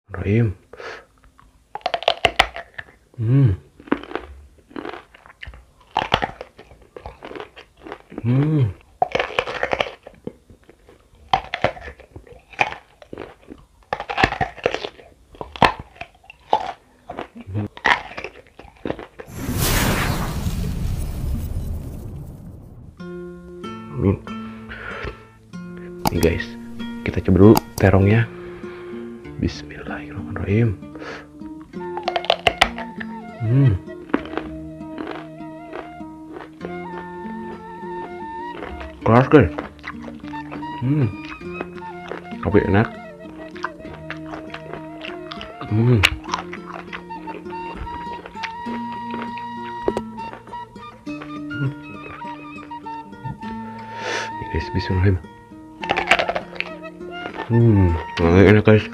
Rahim. Hmm. Hmm. Amin. Nih guys, kita coba dulu terongnya. Bismillahirrahmanirrahim. Keras guys. Tapi enak. Nih guys, bismillahirrahmanirrahim. Enak guys.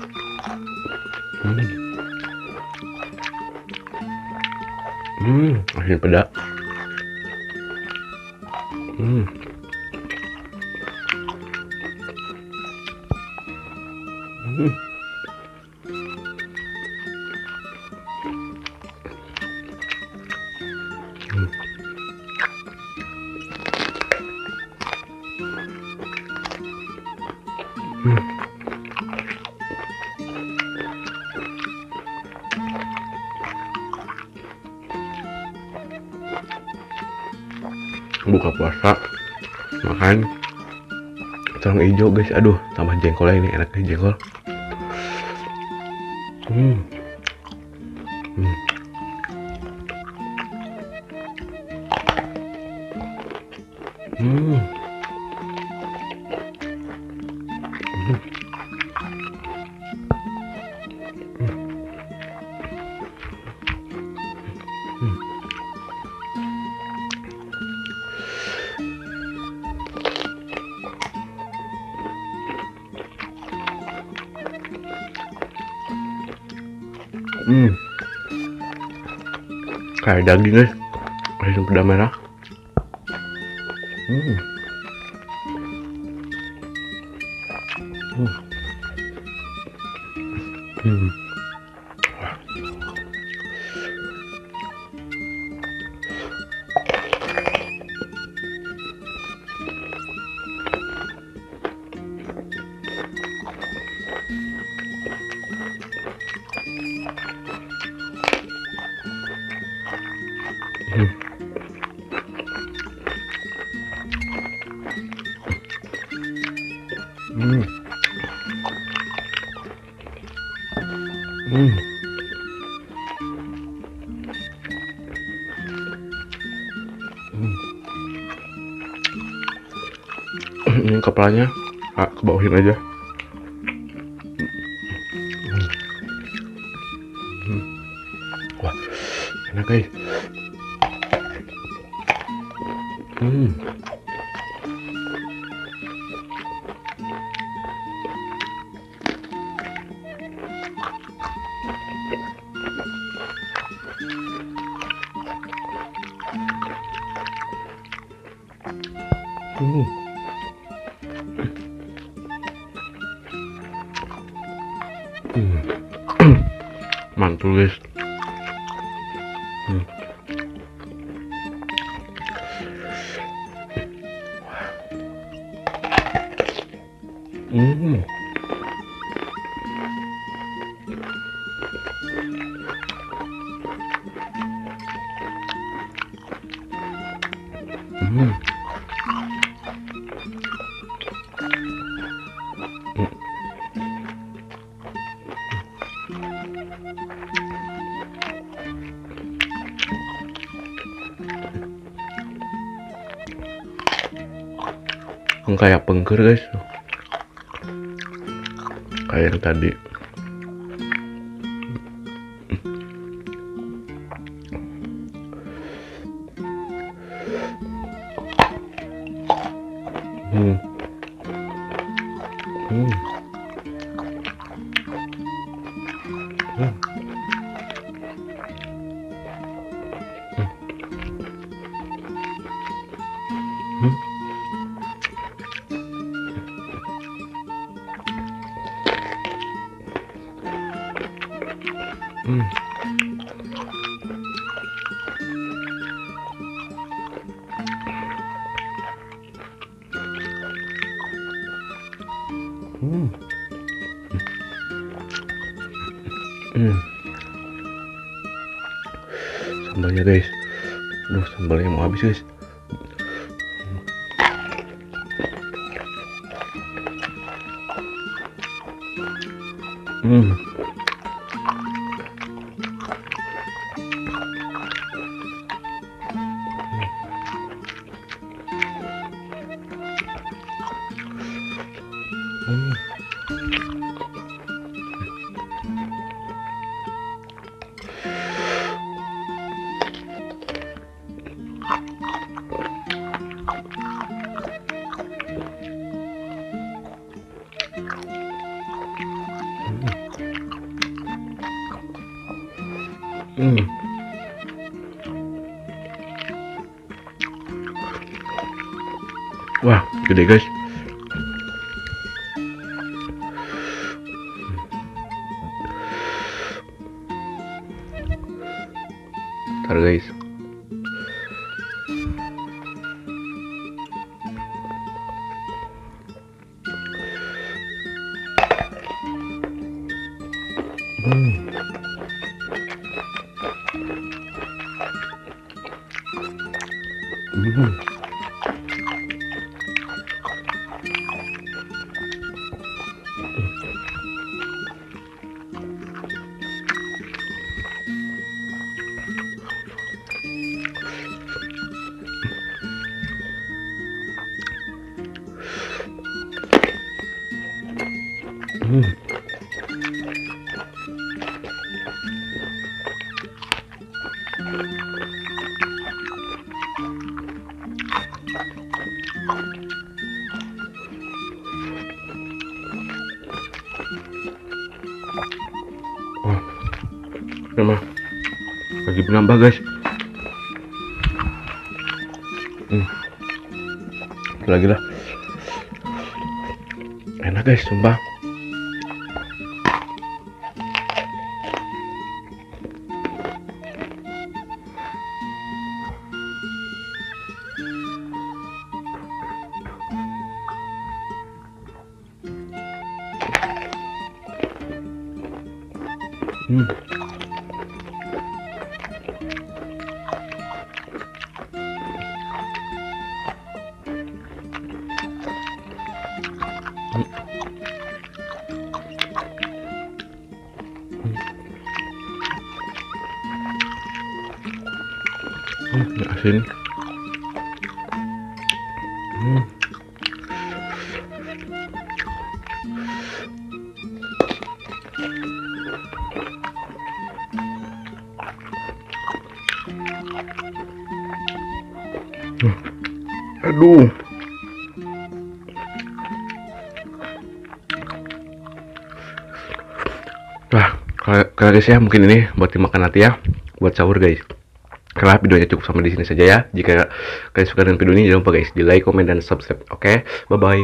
Asin peda. Buka puasa makan terong hijau guys. Aduh, tambah jengkolnya, ini enak nih jengkol. Kayak daging guys, asin peda merah. Ini kepalanya kebawahin aja. Wah, enak guys. Mantul guys. Kayak pengker guys, kayak yang tadi. Hmm. Hmm. Hmm. Sambalnya guys, aduh sambalnya mau habis guys. Hmm. Hmm. Hmm. Wah, gede guys. Ntar guys. Hmm. Hmm. Hmm. Wah, emang lagi menambah guys. Hmm. Lagi lah. Enak guys, sumpah. Hmm. Asin. Hmm. Aduh. Wah, kalau guys ya, mungkin ini buat dimakan nanti ya, buat sahur guys. Karena videonya cukup sampai di sini saja ya. Jika kalian suka dengan video ini, jangan lupa guys di like, komen, dan subscribe. Oke, bye bye.